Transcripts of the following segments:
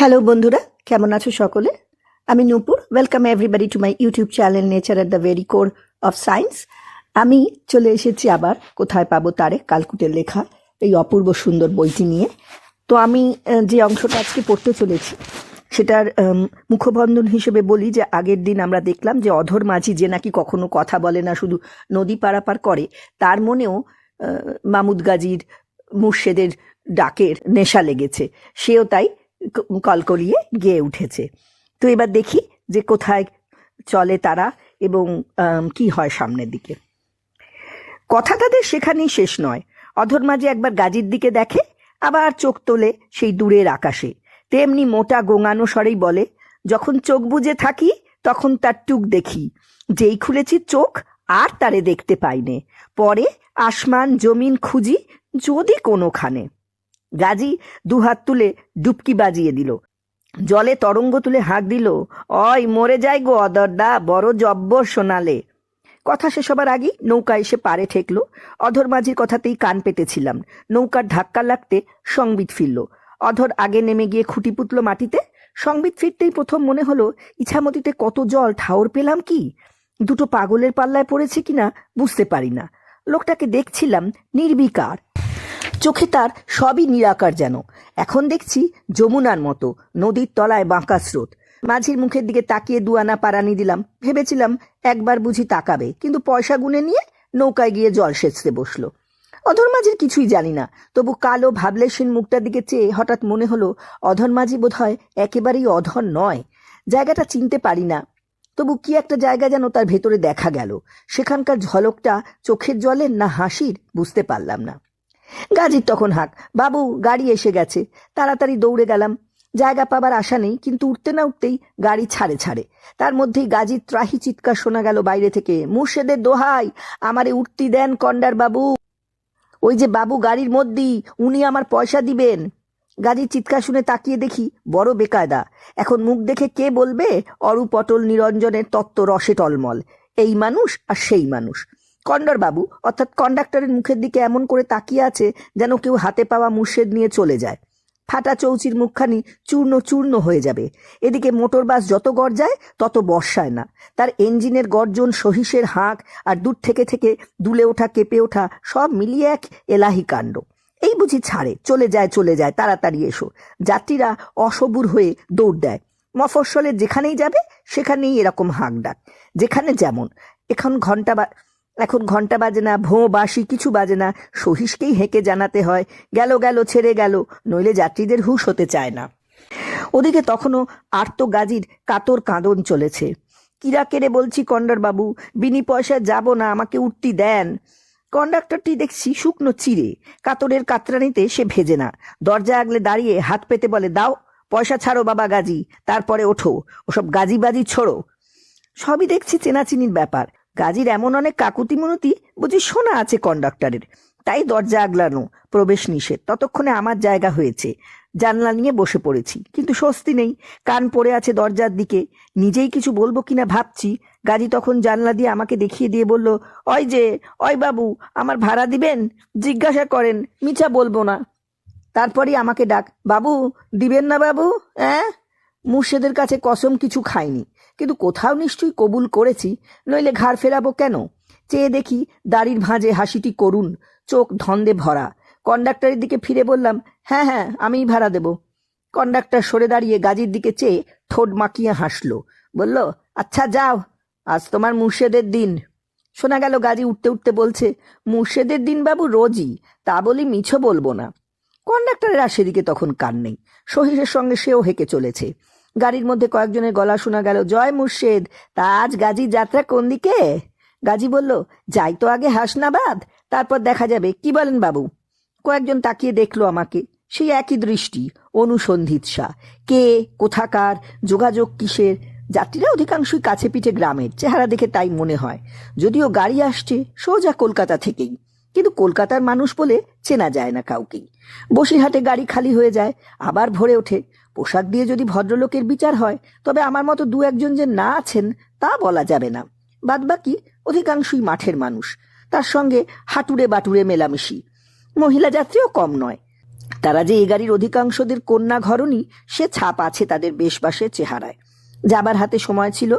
Hello বন্ধুরা, কেমন আছো সকলে? আমি Nupur. Welcome everybody to my YouTube channel nature at the very core of science. আমি চলে এসেছি আবার কোথায় পাবো তারে, কালকুটের লেখা এই অপূর্ব সুন্দর বইটি নিয়ে। তো আমি যে অংশটা আজকে পড়তে চলেছি সেটার মুখবন্ধন হিসেবে বলি যে আগের দিন আমরা দেখলাম যে অধর মাঝি, যে নাকি কখনো কথা বলে না, শুধু নদী পারাপার করে, তার মনেও মামুদ গাজীর মুর্শেদের ডাকের নেশা লেগেছে। সেও তাই কলকলিয়ে গেয়ে উঠেছে। তো এবার দেখি যে কোথায় চলে তারা এবং কি হয় সামনের দিকে। কথা তাদের সেখানেই শেষ নয়। অধর মাঝি একবার গাজীর দিকে দেখে, আবার চোখ তোলে সেই দূরের আকাশে। তেমনি মোটা গোঙানো স্বরেই বলে, যখন চোখ বুজে থাকি তখন তার টুক দেখি, যেই খুলেছি চোখ আর তারে দেখতে পাইনে, পরে আসমান জমিন খুঁজি যদি কোনোখানে। গাজী দুহাত তুলে ডুবকি বাজিয়ে দিল, জলে তরঙ্গ তুলে হাঁক দিল, অয় মরে যায় গো অদরদা, বড় জব্বর শোনালে। কথা শেষ হবার আগেই নৌকা এসে পাড়ে ঠেকলো। অধর মাঝির কথাতেই কান পেতেছিলাম। নৌকার ধাক্কা লাগতে সংবিত ফিরল। অধর আগে নেমে গিয়ে খুঁটি পুতল মাটিতে। সংবিত ফিরতেই প্রথম মনে হলো, ইছামতিতে কত জল, ঠাউর পেলাম কি? দুটো পাগলের পাল্লায় পড়েছে কিনা বুঝতে পারি না। লোকটাকে দেখছিলাম নির্বিকার, চোখে তার সবই নিরাকার যেন। এখন দেখছি যমুনার মতো, নদীর তলায় বাঁকা স্রোত। মাঝির মুখের দিকে তাকিয়ে দুয়ানা পারানি দিলাম। ভেবেছিলাম একবার বুঝি তাকাবে, কিন্তু পয়সা গুনে নিয়ে নৌকায় গিয়ে জল সেচতে বসলো। অধর মাঝির কিছুই জানি না, তবু কালো ভাবলেশীন মুখটার দিকে চেয়ে হঠাৎ মনে হলো অধর মাঝি বোধহয় একেবারেই অধর নয়। জায়গাটা চিনতে পারি না, তবু কি একটা জায়গা যেন তার ভেতরে দেখা গেল। সেখানকার ঝলকটা চোখের জলের না হাসির বুঝতে পারলাম না। গাজীর তখন হাঁক, বাবু গাড়ি এসে গেছে। তাড়াতাড়ি দৌড়ে গেলাম। জায়গা পাবার আশা নেই, কিন্তু উঠতে না উঠতেই গাড়ি ছাড়ে ছাড়ে। তার মধ্যেই গাজীর ত্রাহি চিৎকার শোনা গেল বাইরে থেকে, মুর্শেদের দোহাই, আমারে উঠতি দেন কন্ডার বাবু, ওই যে বাবু গাড়ির মধ্যেই, উনি আমার পয়সা দিবেন। গাজীর চিৎকার শুনে তাকিয়ে দেখি বড় বেকায়দা। এখন মুখ দেখে কে বলবে অরূপ অটল নিরঞ্জনের তত্ত্ব রসে টলমল। এই মানুষ আর সেই মানুষ। কন্ডার বাবু অর্থাৎ কন্ডাক্টরের মুখের দিকে এমন করে তাকিয়ে আছে যেন কেউ হাতে পাওয়া মুর্শেদ নিয়ে চলে যায়। ফাটা চৌচির মুখখানি চূর্ণ চূর্ণ হয়ে যাবে। এদিকে মোটর বাস যত গর্জায় তত বর্ষায় না। তার এঞ্জিনের গর্জন, সহিসের হাঁক আর দূর থেকে থেকে দুলে ওঠা কেঁপে ওঠা সব মিলিয়ে এক এলাহি কাণ্ড। এই বুঝি ছাড়ে, চলে যায় চলে যায়, তাড়াতাড়ি এসো। যাত্রীরা অসবুর হয়ে দৌড় দেয়। মফস্বলের যেখানেই যাবে সেখানেই এরকম হাঁক ডাক, যেখানে যেমন। এখন ঘন্টা বাজে না, ভোঁ বাঁশি কিছু বাজে না, সহিসকেই হেঁকে জানাতে হয় গেল গেল, ছেড়ে গেল, নইলে যাত্রীদের হুঁশ হতে চায় না। ওদিকে তখনও আর্ত গাজীর কাতর কাঁদন চলেছে। কিরা কেড়ে বলছি কন্ডার বাবু, বিনি পয়সা যাব না, আমাকে উঠতি দেন। কন্ডাক্টরটি দেখছি শুকনো চিড়ে, কাতরের কাতরানিতে সে ভেজে না। দরজা আগলে দাঁড়িয়ে হাত পেতে বলে, দাও পয়সা, ছাড়ো বাবা গাজী, তারপরে ওঠো, ওসব গাজী বাজি ছোড়ো। সবই দেখছি চেনাচিনির ব্যাপার। গাজীর এমন অনেক কাকুতি মিনতি বুঝি শোনা আছে কন্ডাক্টরের, তাই দরজা আগলানো, প্রবেশ নিষেধ। ততক্ষণে আমার জায়গা হয়েছে, জানলা নিয়ে বসে পড়েছি, কিন্তু স্বস্তি নেই। কান পড়ে আছে দরজার দিকে। নিজেই কিছু বলবো কিনা ভাবছি। গাজী তখন জানলা দিয়ে আমাকে দেখিয়ে দিয়ে বলল, ওই যে, ওই বাবু, আমার ভাড়া দিবেন? জিজ্ঞাসা করেন, মিছা বলবো না। তারপরই আমাকে ডাক, বাবু দিবেন না বাবু? হ্যাঁ, মুর্শেদের কাছে কসম কিছু খাইনি, কিন্তু কোথাও নিশ্চয়ই কবুল করেছি, নইলে ঘাড় ফেরাবো কেন? চেয়ে দেখি দাড়ির ভাঁজে হাসিটি করুন, চোখ ধন্দে ভরা। কন্ডাক্টরের দিকে ফিরে বললাম, হ্যাঁ হ্যাঁ, আমিই ভাড়া দেব। কন্ডাক্টর সরে দাঁড়িয়ে গাজীর দিকে চেয়ে ঠোঁট মাখিয়ে হাসলো, বলল, আচ্ছা যাও, আজ তোমার মুর্শেদের দিন। শোনা গেল গাজী উঠতে উঠতে বলছে, মুর্শেদের দিন বাবু রোজই, তা বলি মিছো বলবো না। কন্ডাক্টরের আর সেদিকে তখন কান নেই। সহিসের সঙ্গে সেও হেঁকে চলেছে। গাড়ির মধ্যে কয়েকজনের গলা শোনা গেল, জয় মুর্শেদ, তা আজ গাজীর যাত্রা কোন দিকে? গাজী বলল, যাই তো আগে হাসনাবাদ, তারপর দেখা যাবে, কি বলেন বাবু? কয়েকজন তাকিয়ে দেখলো আমাকে, সেই একই দৃষ্টি, অনুসন্ধিৎসা। কে, কোথাকার, যোগাযোগ কিসের? যাত্রীরা অধিকাংশই কাছে পিঠে গ্রামের, চেহারা দেখে তাই মনে হয়। যদিও গাড়ি আসছে সোজা কলকাতা থেকেই, কিন্তু কলকাতার মানুষ বলে চেনা যায় না কাউকেই। বসিরহাটে গাড়ি খালি হয়ে যায়, আবার ভরে ওঠে। পোশাক দিয়ে যদি ভদ্রলোকের বিচার হয়, তবে আমার মতো দু একজন যে না আছেন তা বলা যাবে না। বাদবাকি অধিকাংশই মাঠের মানুষ, তার সঙ্গে হাটুরে বাটুরে মেলামেশি। মহিলা যাত্রীও কম নয়। তারা যে এ গাড়ির অধিকাংশদের কন্যা ঘরণী সে ছাপ আছে তাদের বেশবাসের চেহারায়। যাবার হাতে সময় ছিল।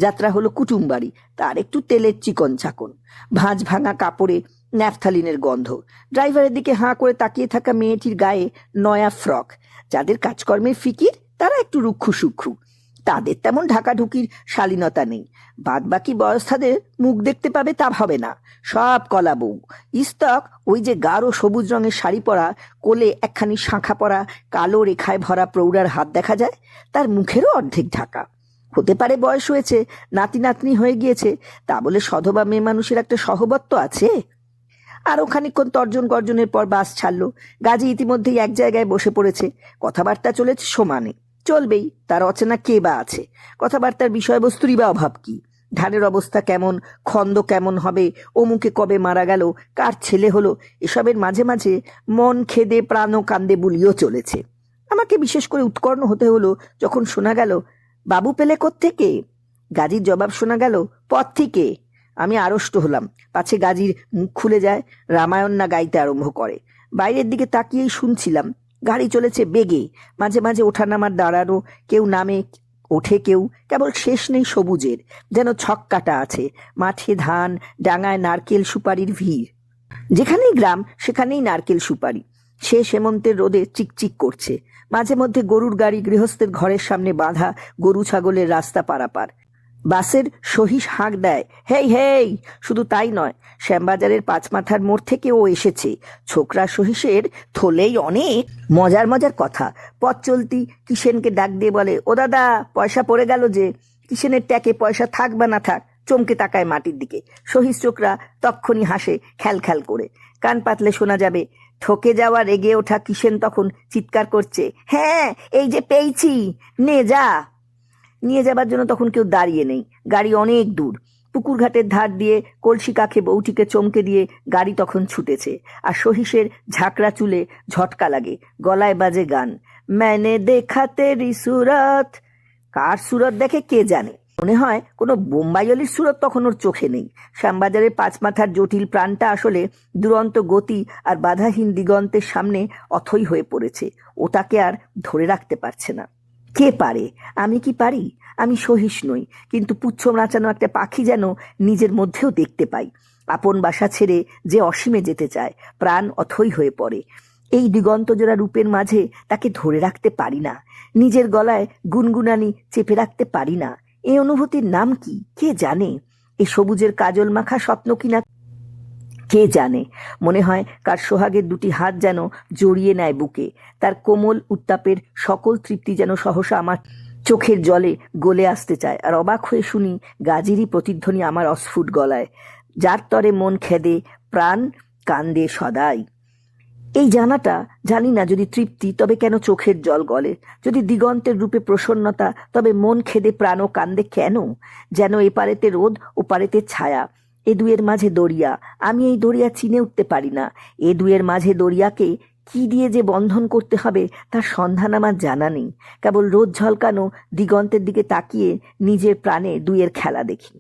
যাত্রা হলো কুটুম বাড়ি, তার একটু তেলের চিকন চাকন, ভাঁজ ভাঙা কাপড়ে ন্যাফথালিনের গন্ধ, ড্রাইভারের দিকে হাঁ করে তাকিয়ে থাকা মেয়েটির গায়ে নয়া ফ্রক। যাদের কাজকর্মের ফিকির তারা একটু রুক্ষু সূক্ষ্ম, তাদের তেমন ঢাকাঢুকির শালীনতা নেই। বাদ বাকি বয়স্তাদের মুখ দেখতে পাবে তা হবে না, সব কলা বউ। ইস্তক ওই যে গাঢ় সবুজ রঙের শাড়ি পরা, কোলে একখানি শাঁখা পরা কালো রেখায় ভরা প্রৌঢ়ার হাত দেখা যায়, তার মুখেরও অর্ধেক ঢাকা। হতে পারে বয়স হয়েছে, নাতি নাতনি হয়ে গিয়েছে, তা বলে সধবা মেয়ে মানুষের একটা সহবত্ব আছে। আরো খানিকক্ষণ তর্জন গর্জনের পর বাস ছাড়লো। গাজী ইতিমধ্যেই এক জায়গায় বসে পড়েছে। কথাবার্তা চলেছে সমানে, চলবেই, তার অচেনা কে বা আছে। কথাবার্তার বিষয়বস্তুরই বা অভাব কি? ধানের অবস্থা কেমন, খন্দ কেমন হবে, অমুকে কবে মারা গেল, কার ছেলে হলো, এসবের মাঝে মাঝে মন খেদে প্রাণ কান্দে বুলিও চলেছে। আমাকে বিশেষ করে উৎকর্ণ হতে হলো যখন শোনা গেল, বাবু পেলে কোত্থেকে? গাজীর জবাব শোনা গেল, পথ থেকে। আমি আড়ষ্ট হলাম, পাছে গাজীর মুখ খুলে যায়, রামায়ণ না গাইতে আরম্ভ করে। বাইরের দিকে তাকিয়েই শুনছিলাম। গাড়ি চলেছে বেগে, মাঝে মাঝে ওঠানামার দাঁড়ানো, কেউ নামে ওঠে, কেউ কেবল শেষ নেই সবুজের, যেন ছক কাটা আছে। মাঠে ধান, ডাঙায় নারকেল সুপারির ভিড়। যেখানেই গ্রাম সেখানেই নারকেল সুপারি। সে সেমন্তের রোদে চিকচিক করছে। মাঝে মধ্যে গরুর গাড়ি গৃহস্থের ঘরের সামনে বাঁধা গরু ছাগলের রাস্তা পারাপার। বাসের সহিস হাঁক দেয়, হেই হেই। শুধু তাই নয়, শ্যামবাজারের পাঁচমাথার মোড় থেকে ও এসেছে। ছোকরা সহিসের থলেই অনেক মজার মজার কথা। পথ চলতি কিষেনকে ডাক দিয়ে বলে, ও দাদা, পয়সা পড়ে গেল যে। কিষেনের ট্যাকে পয়সা থাক বা না থাক, চমকে তাকায় মাটির দিকে। সহিস চোকরা তক্ষুনি হাসে খ্যাল খ্যাল করে। কান পাতলে শোনা যাবে, ঠকে যাওয়া রেগে ওঠা কিষেন তখন চিৎকার করছে, হ্যাঁ এই যে পেয়েছি, নে যা। নিয়ে যাবার জন্য তখন কেউ দাঁড়িয়ে নেই, গাড়ি অনেক দূর। পুকুর ঘাটের ধার দিয়ে কলসি কাখে বউটিকে চমকে দিয়ে গাড়ি তখন ছুটেছে। আর সহিসের ঝাঁকড়া চুলে ঝটকা লাগে, গলায় বাজে গান, मैंने देखा तेरी सूरत। কার সুরত দেখে কে জানে, মনে হয় কোনো বোম্বাইলির সুরত তখন ওর চোখে নেই। শ্যামবাজারের পাঁচমাথার জটিল প্রাণটা আসলে দুরন্ত গতি আর বাধাহীন দিগন্তের সামনে অথই হয়ে পড়েছে। ওটাকে আর ধরে রাখতে পারছে না। কে পারে? আমি কি পারি? আমি সহিস নই, কিন্তু পুচ্ছ নাচানো একটা পাখি যেন নিজের মধ্যেও দেখতে পাই। আপন বাসা ছেড়ে যে অসীমে যেতে চায়, প্রাণ অথই হয়ে পড়ে। এই দিগন্তজোড়া রূপের মাঝে তাকে ধরে রাখতে পারি না, নিজের গলায় গুনগুনানি চেপে রাখতে পারি না। এই অনুভূতির নাম কি কে জানে? এই সবুজের কাজল মাখা স্বপ্ন কিনা কে জানে? মনে হয় কার সোহাগের দুটি হাত যেন জড়িয়ে নেয় বুকে। তার কোমল উত্তাপের সকল তৃপ্তি যেন সহসা আমার চোখের জলে গলে আসতে চায়। আর অবাক হয়ে শুনি গাজীরই প্রতিধ্বনি আমার অস্ফুট গলায়, যার তরে মন খেদে প্রাণ কান্দে সদাই। এই জানাটা জানি না যদি তৃপ্তি, তবে কেন চোখের জল গলে? যদি দিগন্তের রূপে প্রসন্নতা, তবে মন খেদে প্রাণ ও কান্দে কেন? যেন এপারেতে রোদ ওপারেতে ছায়া, এ দুয়ের মাঝে দরিয়া। আমি এই দরিয়া চিনে উঠতে পারি না। এ দুয়ের মাঝে দরিয়াকে কি দিয়ে যে বন্ধন করতে হবে তার সন্ধান আমার জানা নেই। কেবল রোদ ঝলকানো দিগন্তের দিকে তাকিয়ে নিজের প্রাণে দুয়ের খেলা দেখি।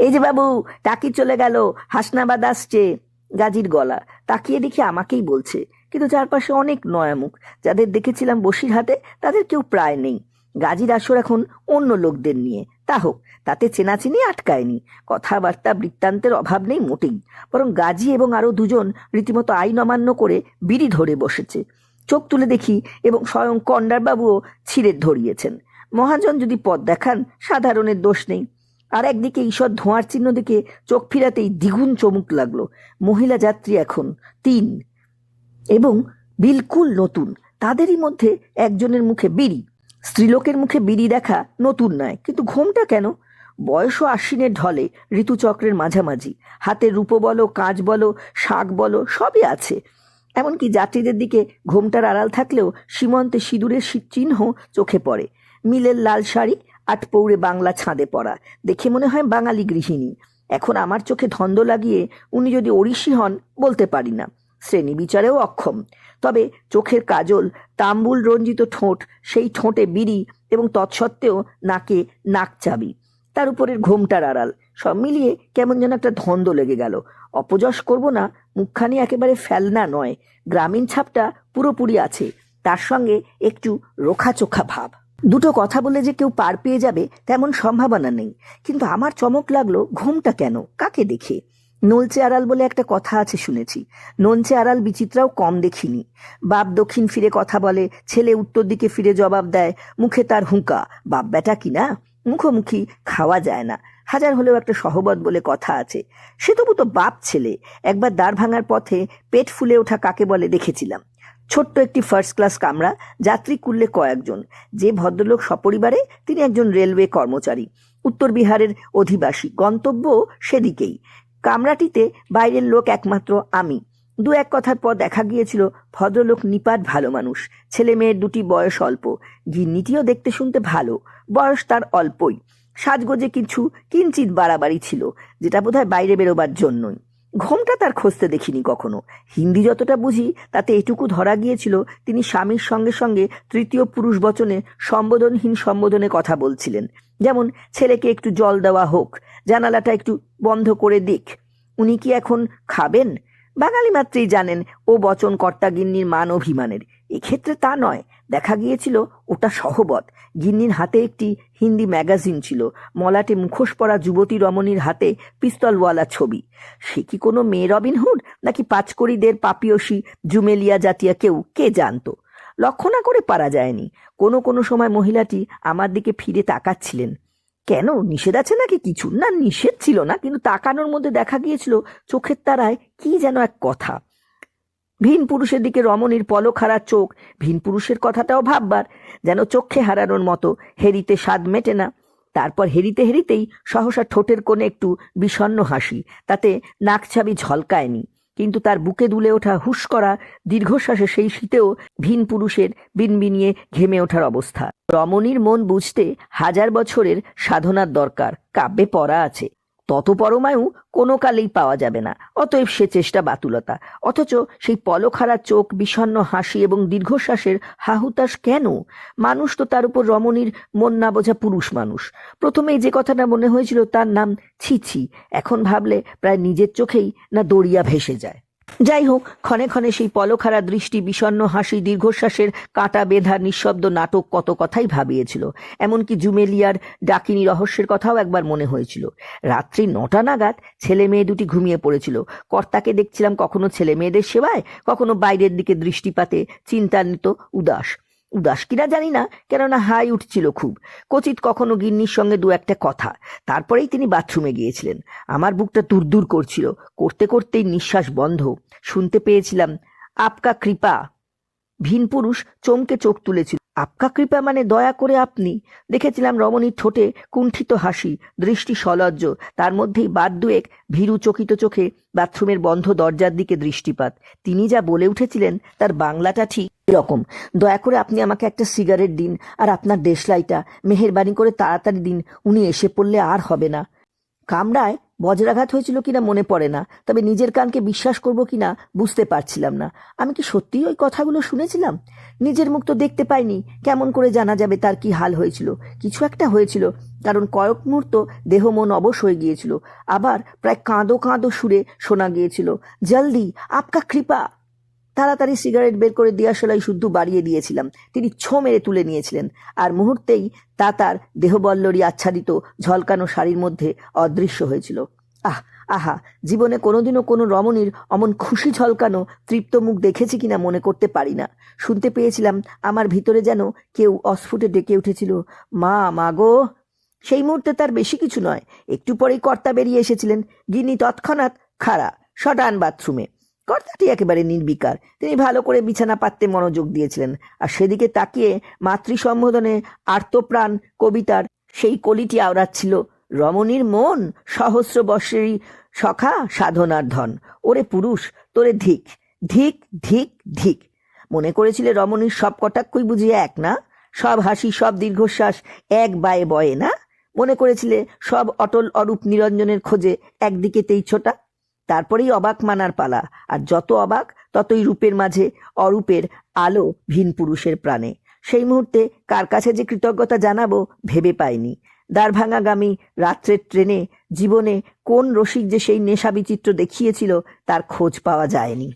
এই যে বাবু, টাকি চলে গেল, হাসনাবাদ আসছে। গাজীর গলা। তাকিয়ে দেখি আমাকেই বলছে, কিন্তু চারপাশে অনেক নয়া মুখ। যাদের দেখেছিলাম বসিরহাটে তাদের কেউ প্রায় নেই। গাজীর আসর এখন অন্য লোকদের নিয়ে। তা হোক, তাতে চেনাচিনি আটকায়নি। কথাবার্তা বৃত্তান্তের অভাব নেই মোটেই। বরং গাজী এবং আরো দুজন রীতিমতো আইন অমান্য করে বিড়ি ধরে বসেছে। চোখ তুলে দেখি এবং স্বয়ং কন্ডারবাবুও ছিঁড়ে ধরিয়েছেন। মহাজন যদি পথ দেখান, সাধারণের দোষ নেই। আর একদিকে ঈষৎ ধোঁয়ার চিহ্ন দেখে চোখ ফিরাতেই দ্বিগুণ চমক লাগলো। মহিলা যাত্রী এখন ৩ এবং বিলকুল নতুন। তাদেরই মধ্যে একজনের মুখে বিড়ি। স্ত্রীলোকের মুখে বিড়ি দেখা নতুন নয়, কিন্তু ঘোমটা কেন? বয়স ও আশ্বিনের ঢলে, ঋতুচক্রের মাঝামাঝি। হাতে রূপো বলো, কাঁচ বলো, শাক বলো, সবই আছে। এমনকি যাত্রীদের দিকে ঘোমটার আড়াল থাকলেও সীমন্তে সিঁদুরের চিহ্ন চোখে পড়ে। মিলের লাল শাড়ি, আটপৌড়ে বাংলা ছাঁদে পড়া, দেখে মনে হয় বাঙালি গৃহিণী। এখন আমার চোখে ধন্দ লাগিয়ে উনি যদি ওড়িশি হন বলতে পারি না, শ্রেণী বিচারেও অক্ষম। তবে চোখের কাজল, তাম্বুল রঞ্জিত ঠোঁট, সেই ঠোঁটে বিড়ি এবং তৎসত্ত্বেও নাকে নাক চাবি। তার উপরের ঘোমটার আড়াল সব মিলিয়ে কেমন যেন একটা ধন্দ লেগে গেল। অপযশ করব না, মুখখানি একেবারে ফেলনা নয়, গ্রামীণ ছাপটা পুরোপুরি আছে, তার সঙ্গে একটু রোখাচোখা ভাব। দুটো কথা বলে যে কেউ পার পেয়ে যাবে তেমন সম্ভাবনা নেই। কিন্তু আমার চমক লাগলো, ঘুমটা কেন, কাকে দেখে? নলচে আড়াল বলে একটা কথা আছে শুনেছি, নলচে আড়াল বিচিত্রাও কম দেখিনি। বাপ দক্ষিণ ফিরে কথা বলে, ছেলে উত্তর দিকে ফিরে জবাব দেয়, মুখে তার হুঁকা। বাপ বেটা কিনা, মুখোমুখি খাওয়া যায় না, হাজার হলেও একটা সহবত বলে কথা আছে। সে তবু তো বাপ ছেলে। একবার দাঁড় ভাঙার পথে পেট ফুলে ওঠা কাকে বলে দেখেছিলাম। ছোট্ট একটি ফার্স্ট ক্লাস কামরা, যাত্রী কুললে কয়েকজন। যে ভদ্রলোক সপরিবারে, তিনি একজন রেলওয়ে কর্মচারী, উত্তর বিহারের অধিবাসী, গন্তব্য সেদিকেই। কামরাটিতে বাইরের লোক একমাত্র আমি। দু এক কথার পর দেখা গিয়েছিল ভদ্রলোক নিপাট ভালো মানুষ, ছেলে মেয়ের দুটি বয়স অল্প, গিন্নিটিও দেখতে শুনতে ভালো, বয়স তার অল্পই। সাজগোজে কিছু কিঞ্চিত বাড়াবাড়ি ছিল, যেটা বোধহয় বাইরে বেরোবার জন্যই। ঘোমটা তার খসতে দেখিনি কখনো। হিন্দি যতটা বুঝি তাতে এটুকু ধরা গিয়েছিল, তিনি স্বামীর সঙ্গে সঙ্গে তৃতীয় পুরুষ বচনে সম্বোধনহীন সম্বোধনে কথা বলছিলেন। যেমন, ছেলেকে একটু জল দেওয়া হোক, জানালাটা একটু বন্ধ করে দিক, উনি কি এখন খাবেন? বাঙালি মাত্রেই জানেন ও বচন কর্তা গিন্নির মান অভিমানের। এক্ষেত্রে তা নয়, দেখা গিয়েছিল ওটা সহবত। গিন্নির হাতে একটি হিন্দি ম্যাগাজিন ছিল, মলাটে মুখোশ পরা যুবতী রমণীর হাতে পিস্তলওয়ালা ছবি। সে কি কোনো মেয়ে রবিনহুড, নাকি পাঁচকড়িদের পাপিয়সী জুমেলিয়া জাতীয় কেউ, কে জানতো? লক্ষ্য না করে পারা যায়নি। কোনো কোনো সময় মহিলাটি আমার দিকে ফিরে তাকাচ্ছিলেন। কেন, নিষেধ আছে নাকি কিছু? না, নিষেধ ছিল না, কিন্তু তাকানোর মধ্যে দেখা গিয়েছিল চোখের তারায় কি যেন এক কথা। ভিন পুরুষের দিকে রমণীর পলক হারা চোখ, ভিন পুরুষের কথাটাও ভাববার, যেন চোখে হারানোর মতো। হেরিতে স্বাদ মেটে না। তারপর হেরিতে হেরিতেই সহসা ঠোঁটের কোণে একটু বিষণ্ণ হাসি, তাতে নাকছাবি ঝলকায়নি, কিন্তু তার বুকে দুলে ওঠা হুশ করা দীর্ঘশ্বাসে সেই শীতেও ভিন পুরুষের বিনবিনিয়ে ঘেমে ওঠার অবস্থা। রমণীর মন বুঝতে হাজার বছরের সাধনার দরকার, কাব্যে পড়া আছে। তত পরমায়ু কোনো কালেই পাওয়া যাবে না, অতএব সে চেষ্টা বাতুলতা। অথচ সেই পলকহারা চোখ, বিষণ্ণ হাসি এবং দীর্ঘশ্বাসের হাহুতাশ কেন? মানুষ তো তার উপর রমণীর মন না বোঝা পুরুষ মানুষ। প্রথমেই যে কথাটা মনে হয়েছিল তার নাম ছিছি, এখন ভাবলে প্রায় নিজের চোখেই না দড়িয়া ভেসে যায়। যাই হোক, ক্ষণে ক্ষণে সেই পলকহারা দৃষ্টি, বিষণ্ণ হাসি, দীর্ঘশ্বাসের কাঁটা বেঁধা নিঃশব্দ নাটক কত কথাই ভাবিয়েছিল। এমনকি জুমেলিয়ার ডাকিনী রহস্যের কথাও একবার মনে হয়েছিল। রাত্রি 9টা নাগাদ ছেলে মেয়ে দুটি ঘুমিয়ে পড়েছিল। কর্তাকে দেখছিলাম কখনো ছেলে মেয়েদের সেবায়, কখনো বাইরের দিকে দৃষ্টিপাতে চিন্তান্বিত, উদাস। উদাস কিনা জানি না, কেননা হাই উঠছিল খুব। কচিত কখনো গিন্নির সঙ্গে দু একটা কথা। তারপরেই তিনি বাথরুমে গিয়েছিলেন। আমার বুকটা দুরদুর করছিল, করতে করতেই নিঃশ্বাস বন্ধ। শুনতে পেয়েছিলাম, আপকা কৃপা। ভিন পুরুষ চমকে চোখ তুলেছিল। আপকা কৃপা মানে দয়া করে আপনি? দেখেছিলাম রমণীর ঠোঁটে কুণ্ঠিত হাসি, দৃষ্টি সলজ্জ, তার মধ্যেই বাদ দুয়েক ভীরু চকিত চোখে বাথরুমের বন্ধ দরজার দিকে দৃষ্টিপাত। তিনি যা বলে উঠেছিলেন তার বাংলাটা ঠিক এরকম, দয়া করে আপনি আমাকে একটা সিগারেট দিন, আর আপনার দেশলাইটা মেহেরবানি করে তাড়াতাড়ি দিন, উনি এসে পড়লে আর হবে না। কামরায় বজ্রাঘাত হয়েছিল কিনা মনে পড়ে না, তবে নিজের কানকে বিশ্বাস করব কিনা বুঝতে পারছিলাম না। আমি কি সত্যিই ওই কথাগুলো শুনেছিলাম? নিজের মুখ তো দেখতে পাইনি, কেমন করে জানা যাবে তার কি হাল হয়েছিল? কিছু একটা হয়েছিল, কারণ কয়েক মুহূর্ত দেহ মন অবশ হয়ে গিয়েছিল। আবার প্রায় কাঁদো কাঁদো সুরে শোনা গিয়েছিল, জলদি আপকা কৃপা। তাড়াতাড়ি সিগারেট বের করে দিয়াশলাই শুদ্ধ বাড়িয়ে দিয়েছিলাম। তিনি ছো মেরে তুলে নিয়েছিলেন, আর মুহূর্তেই তা তার দেহবল্লরী আচ্ছাদিত ঝলকানো শাড়ির মধ্যে অদৃশ্য হয়েছিল। আহ আহা, জীবনে কোনোদিনও কোনো রমণীর অমন খুশি ঝলকানো তৃপ্ত মুখ দেখেছি কিনা মনে করতে পারি না। শুনতে পেয়েছিলাম আমার ভিতরে যেন কেউ অস্ফুটে ডেকে উঠেছিল, মা, মা গো। সেই মুহূর্তে তার বেশি কিছু নয়, একটু পরেই কর্তা বেরিয়ে এসেছিলেন। গিন্নি তৎক্ষণাৎ খাড়া, শটান বাথরুমে। কর্তাটি একেবারে নির্বিকার, তিনি ভালো করে বিছানা পাততে মনোযোগ দিয়েছিলেন, আর সেদিকে তাকিয়ে মাতৃ সম্বোধনে আর্তপ্রাণ কবিতার সেই কলিটি আওড়াচ্ছিল, রমণীর মন সহস্র বর্ষেরই সখা সাধনার ধন। ওরে পুরুষ, তোরে ধিক ধিক ধিক ধিক। মনে করেছিলে রমণীর সব কটাক্ষই বুঝি এক না? সব হাসি, সব দীর্ঘশ্বাস এক বায়ে বয়ে না? মনে করেছিলে সব অটল অরূপ নিরঞ্জনের খোঁজে একদিকেতেই ছোটা? তারপরেই অবাক মানার পালা, আর যত অবাক ততই রূপের মাঝে অরূপের আলো ভিন পুরুষের প্রাণে। সেই মুহূর্তে কার কাছে যে কৃতজ্ঞতা জানাবো ভেবে পাইনি। দ্বারভাঙাগামী রাত্রের ট্রেনে জীবনে কোন রসিক যে সেই নেশা বিচিত্র দেখিয়েছিল তার খোঁজ পাওয়া যায়নি।